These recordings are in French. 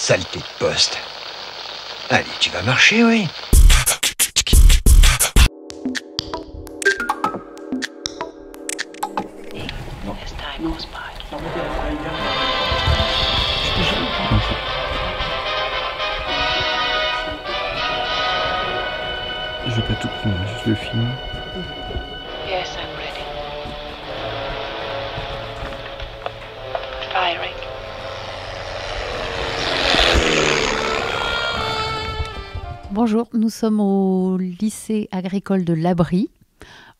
Saleté de poste. Allez, tu vas marcher, oui. Je vais pas tout prendre, juste le film. Yes, I'm ready. Firing. Bonjour, nous sommes au lycée agricole de Labry,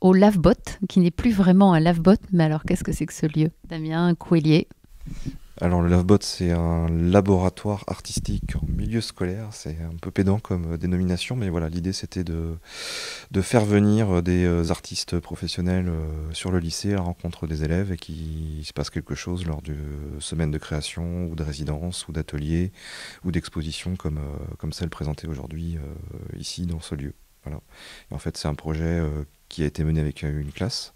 au Lavebot, qui n'est plus vraiment un Lavebot, mais alors qu'est-ce que c'est que ce lieu? Damien Couelier. Alors le Lavebot, c'est un laboratoire artistique en milieu scolaire. C'est un peu pédant comme dénomination, mais voilà, l'idée c'était de faire venir des artistes professionnels sur le lycée à la rencontre des élèves et qu'il se passe quelque chose lors de semaines de création ou de résidence ou d'ateliers ou d'expositions comme celle présentée aujourd'hui ici dans ce lieu. Voilà. Et en fait, c'est un projet qui a été mené avec une classe.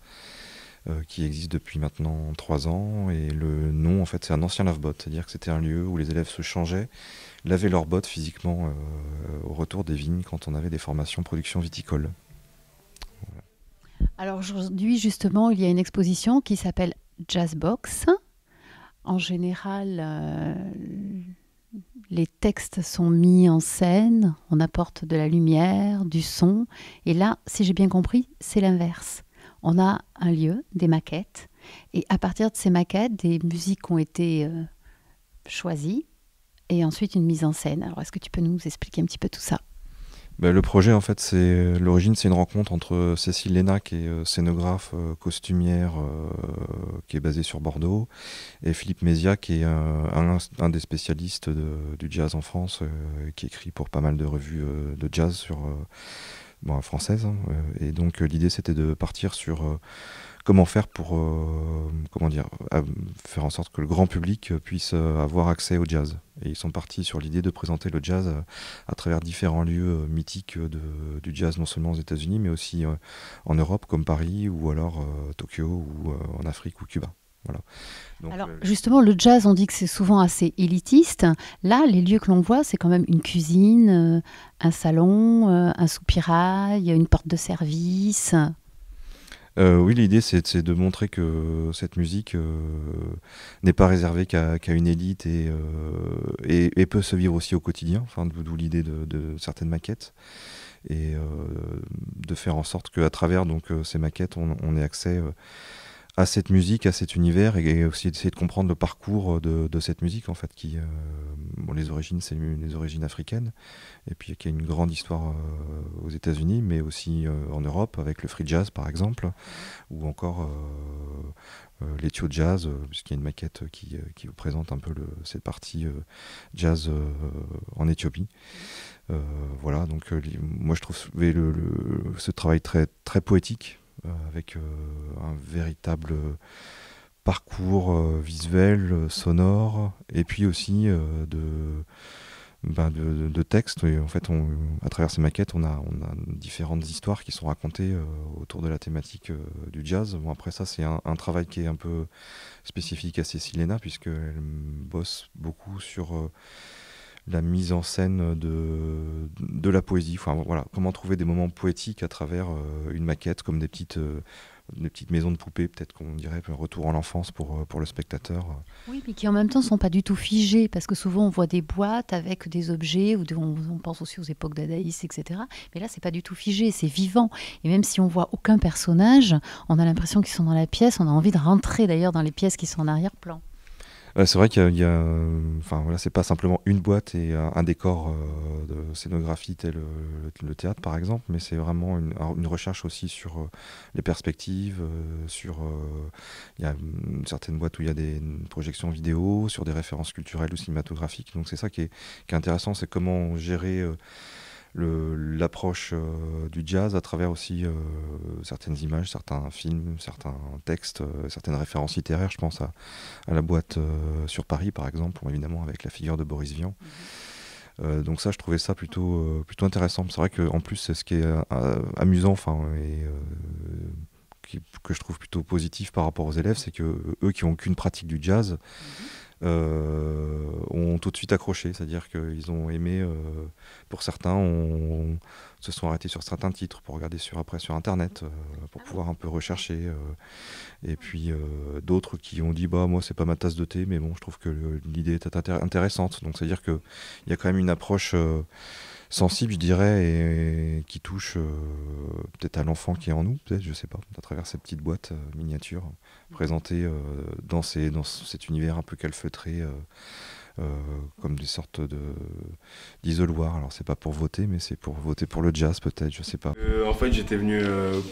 Qui existe depuis maintenant 3 ans, et le nom en fait c'est un ancien lave-bot, c'est-à-dire que c'était un lieu où les élèves se changeaient, lavaient leurs bottes physiquement au retour des vignes quand on avait des formations production viticole. Voilà. Alors aujourd'hui justement il y a une exposition qui s'appelle Jazzbox. En général les textes sont mis en scène, on apporte de la lumière, du son, et là si j'ai bien compris c'est l'inverse. On a un lieu, des maquettes, et à partir de ces maquettes, des musiques ont été choisies, et ensuite une mise en scène. Alors, est-ce que tu peux nous expliquer un petit peu tout ça? Le projet, en fait, l'origine, c'est une rencontre entre Cécile Léna, qui est scénographe, costumière, qui est basée sur Bordeaux, et Philippe Mézia, qui est un des spécialistes du jazz en France, qui écrit pour pas mal de revues de jazz française. Et donc l'idée c'était de partir sur comment faire pour faire en sorte que le grand public puisse avoir accès au jazz. Et ils sont partis sur l'idée de présenter le jazz à travers différents lieux mythiques du jazz, non seulement aux États-Unis mais aussi en Europe comme Paris ou alors Tokyo ou en Afrique ou Cuba. Voilà. Donc, alors justement, le jazz, on dit que c'est souvent assez élitiste. Là, les lieux que l'on voit, c'est quand même une cuisine, un salon, un soupirail, une porte de service. Oui, l'idée c'est de montrer que cette musique n'est pas réservée qu'à une élite et peut se vivre aussi au quotidien, d'où l'idée de certaines maquettes. Et de faire en sorte qu'à travers ces maquettes, on ait accès à cette musique, à cet univers, et aussi essayer de comprendre le parcours de cette musique en fait, qui les origines, c'est les origines africaines, et puis qui a une grande histoire aux États-Unis, mais aussi en Europe avec le free jazz par exemple, ou encore l'Ethio Jazz, puisqu'il y a une maquette qui vous présente un peu cette partie jazz en Éthiopie. Voilà, donc moi je trouve ce travail très très poétique. Avec un véritable parcours visuel, sonore, et puis aussi de textes. Et en fait, à travers ces maquettes, on a différentes histoires qui sont racontées autour de la thématique du jazz. Bon, après ça, c'est un travail qui est un peu spécifique à Cécile Léna, puisqu'elle bosse beaucoup sur la mise en scène de la poésie. Voilà, comment trouver des moments poétiques à travers une maquette, comme des petites maisons de poupées, peut-être qu'on dirait un retour en l'enfance pour le spectateur. Oui, mais qui en même temps ne sont pas du tout figés, parce que souvent on voit des boîtes avec des objets, ou on pense aussi aux époques dadaïstes, etc. Mais là, c'est pas du tout figé, c'est vivant. Et même si on voit aucun personnage, on a l'impression qu'ils sont dans la pièce, on a envie de rentrer d'ailleurs dans les pièces qui sont en arrière-plan. C'est vrai qu'il y a voilà, c'est pas simplement une boîte et un décor de scénographie tel le théâtre par exemple, mais c'est vraiment une recherche aussi sur les perspectives, il y a certaines boîtes où il y a des projections vidéo, sur des références culturelles ou cinématographiques. Donc c'est ça qui est intéressant, c'est comment gérer l'approche du jazz à travers aussi certaines images, certains films, certains textes, certaines références littéraires. Je pense à la boîte sur Paris par exemple, évidemment avec la figure de Boris Vian. Donc ça, je trouvais ça plutôt intéressant. C'est vrai qu'en plus, c'est ce qui est amusant, et que je trouve plutôt positif par rapport aux élèves, c'est que eux qui n'ont qu'une pratique du jazz ont tout de suite accroché, c'est-à-dire qu'ils ont aimé, pour certains, se sont arrêtés sur certains titres pour regarder après sur Internet, pour pouvoir un peu rechercher. Et puis d'autres qui ont dit bah moi c'est pas ma tasse de thé, mais bon je trouve que l'idée est intéressante. Donc c'est-à-dire qu'il y a quand même une approche sensible, je dirais, et qui touche peut-être à l'enfant qui est en nous, peut-être, je sais pas, à travers ces petites boîtes miniatures présentées dans cet univers un peu calfeutré, comme des sortes d'isoloirs. Alors c'est pas pour voter, mais c'est pour voter pour le jazz peut-être, je sais pas. En fait j'étais venu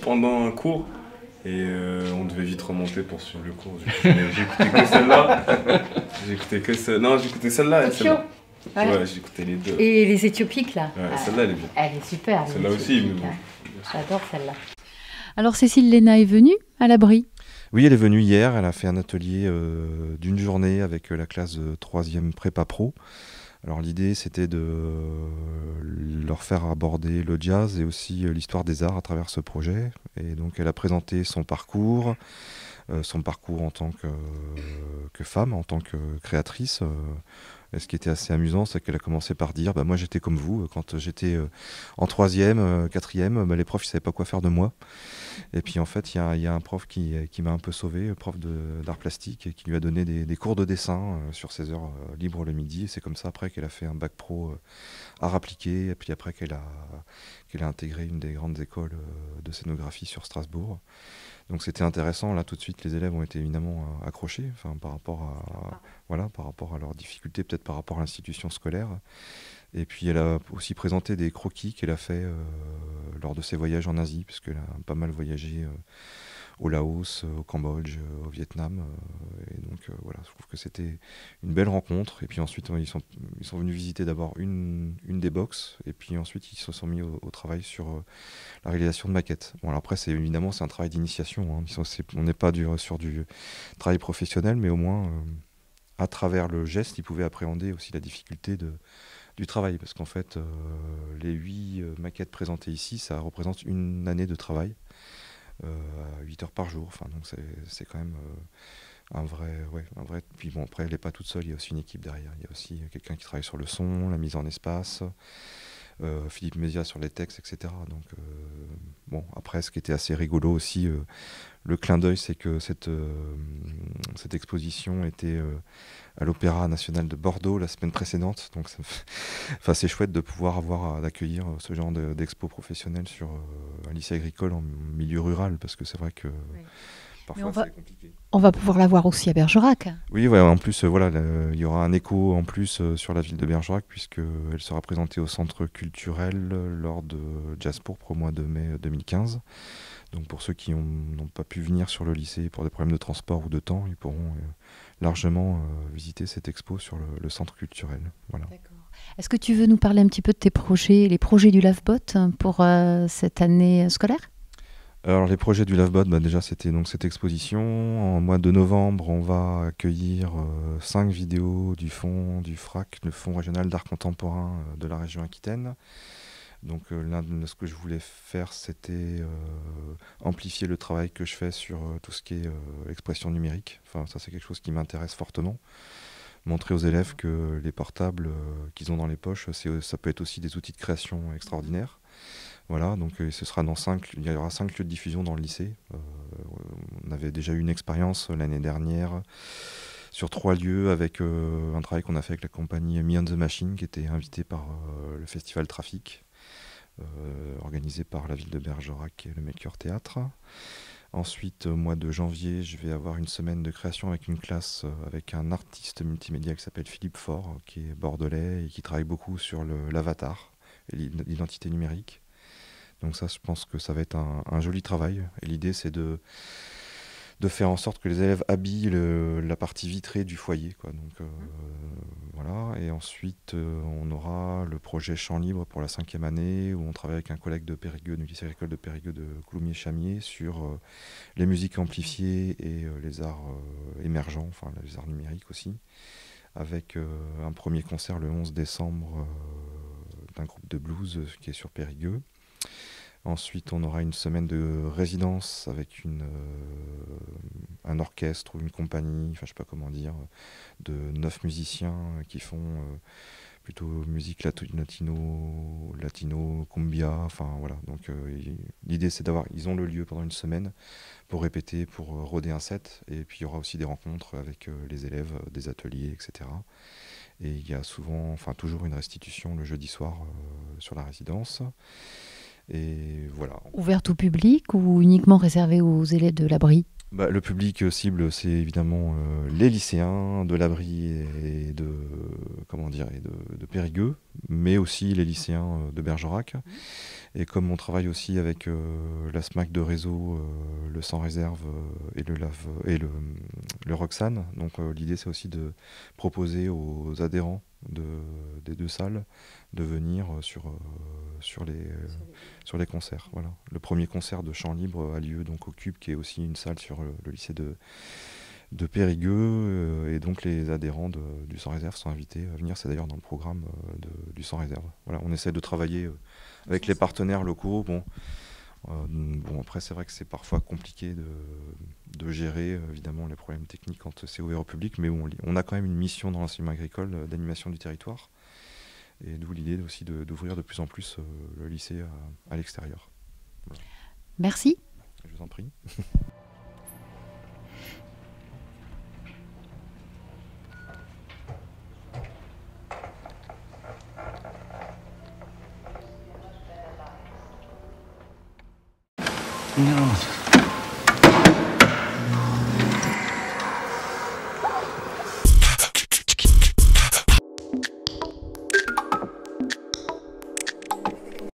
pendant un cours et on devait vite remonter pour suivre le cours. J'écoutais que celle-là. Non, j'écoutais celle-là et celle-là. Ouais, j'écoutais les deux. Et les éthiopiques là. Ouais, celle-là elle est bien. Elle est super. Celle-là aussi, mais bon. J'adore celle-là. Alors Cécile Léna est venue à l'abri. Oui, elle est venue hier, elle a fait un atelier d'une journée avec la classe de 3e prépa pro. Alors l'idée c'était de leur faire aborder le jazz et aussi l'histoire des arts à travers ce projet. Et donc elle a présenté son parcours en tant que femme, en tant que créatrice. Et ce qui était assez amusant, c'est qu'elle a commencé par dire moi j'étais comme vous, quand j'étais en 3e, 4e, les profs ne savaient pas quoi faire de moi. Et puis en fait, il y a un prof qui m'a un peu sauvé, prof d'art plastique, et qui lui a donné des cours de dessin sur ses heures libres le midi. Et c'est comme ça après qu'elle a fait un bac pro art appliqué, et puis après qu'elle a intégré une des grandes écoles de scénographie sur Strasbourg. Donc c'était intéressant, là tout de suite les élèves ont été évidemment accrochés par rapport à leurs difficultés, peut-être par rapport à l'institution scolaire. Et puis elle a aussi présenté des croquis qu'elle a fait lors de ses voyages en Asie, puisqu'elle a pas mal voyagé au Laos, au Cambodge, au Vietnam. Et donc voilà, je trouve que c'était une belle rencontre. Et puis ensuite, ils sont venus visiter d'abord une des box, et puis ensuite ils se sont mis au travail sur la réalisation de maquettes. Bon, alors après, évidemment, c'est un travail d'initiation. Hein. On n'est pas sur du travail professionnel, mais au moins, à travers le geste, ils pouvaient appréhender aussi la difficulté du travail. Parce qu'en fait, les 8 maquettes présentées ici, ça représente une année de travail. À 8 heures par jour, donc c'est quand même un vrai. Puis bon, après, elle n'est pas toute seule, il y a aussi une équipe derrière. Il y a aussi quelqu'un qui travaille sur le son, la mise en espace, Philippe Mézia sur les textes, etc. Donc, bon, après, ce qui était assez rigolo aussi, le clin d'œil, c'est que cette exposition était à l'Opéra National de Bordeaux la semaine précédente. Donc, c'est chouette de pouvoir d'accueillir ce genre d'expo professionnelle sur un lycée agricole en milieu rural, parce que c'est vrai que parfois c'est compliqué. On va pouvoir la voir aussi à Bergerac. Oui, ouais, en plus, il y aura un écho en plus sur la ville de Bergerac, puisqu'elle sera présentée au centre culturel lors de Jazz Pourpre au mois de mai 2015. Donc pour ceux qui n'ont pas pu venir sur le lycée pour des problèmes de transport ou de temps, ils pourront largement visiter cette expo sur le centre culturel. Voilà. D'accord. Est-ce que tu veux nous parler un petit peu de tes projets, les projets du LoveBot pour cette année scolaire ? Alors les projets du LoveBot, déjà c'était donc cette exposition. En mois de novembre, on va accueillir 5 vidéos du FRAC, le Fonds régional d'art contemporain de la région Aquitaine. Donc ce que je voulais faire, c'était amplifier le travail que je fais sur tout ce qui est expression numérique. Enfin, ça c'est quelque chose qui m'intéresse fortement. Montrer aux élèves que les portables qu'ils ont dans les poches, ça peut être aussi des outils de création extraordinaires. Voilà, donc il y aura 5 lieux de diffusion dans le lycée. On avait déjà eu une expérience l'année dernière sur 3 lieux avec un travail qu'on a fait avec la compagnie Me on the Machine, qui était invitée par le festival Trafic, organisé par la ville de Bergerac et le Maker Théâtre. Ensuite, au mois de janvier, je vais avoir une semaine de création avec une classe avec un artiste multimédia qui s'appelle Philippe Faure, qui est bordelais et qui travaille beaucoup sur l'avatar et l'identité numérique. Donc ça, je pense que ça va être un joli travail. Et l'idée, c'est de faire en sorte que les élèves habillent la partie vitrée du foyer, quoi. Donc voilà. Et ensuite, on aura le projet Chant Libre pour la 5e année, où on travaille avec un collègue de Périgueux, du lycée agricole de Périgueux de Coulommiers-Chamiers, sur les musiques amplifiées et les arts émergents, enfin les arts numériques aussi, avec un premier concert le 11 décembre d'un groupe de blues qui est sur Périgueux. Ensuite, on aura une semaine de résidence avec un orchestre ou une compagnie, enfin je sais pas comment dire, de 9 musiciens qui font plutôt musique latino, cumbia, enfin voilà. Donc l'idée c'est ils ont le lieu pendant une semaine pour répéter, pour roder un set, et puis il y aura aussi des rencontres avec les élèves, des ateliers, etc. Et il y a toujours une restitution le jeudi soir sur la résidence. Et voilà. Ouverte au public ou uniquement réservée aux élèves de l'abri? Le public cible, c'est évidemment les lycéens de l'abri et de Périgueux, mais aussi les lycéens de Bergerac. Et comme on travaille aussi avec la SMAC de réseau, le Sans Réserve et le Roxane, donc l'idée c'est aussi de proposer aux adhérents des deux salles de venir sur les concerts. Voilà. Le premier concert de chant libre a lieu donc au Cube, qui est aussi une salle sur le lycée de Périgueux, et donc les adhérents du Sans Réserve sont invités à venir. C'est d'ailleurs dans le programme du Sans Réserve. Voilà, on essaie de travailler avec les partenaires locaux. Bon, après c'est vrai que c'est parfois compliqué de gérer évidemment les problèmes techniques quand c'est ouvert au public, mais bon, on a quand même une mission dans l'enseignement agricole d'animation du territoire. Et d'où l'idée aussi d'ouvrir de plus en plus le lycée à l'extérieur. Voilà. Merci. Je vous en prie. Non.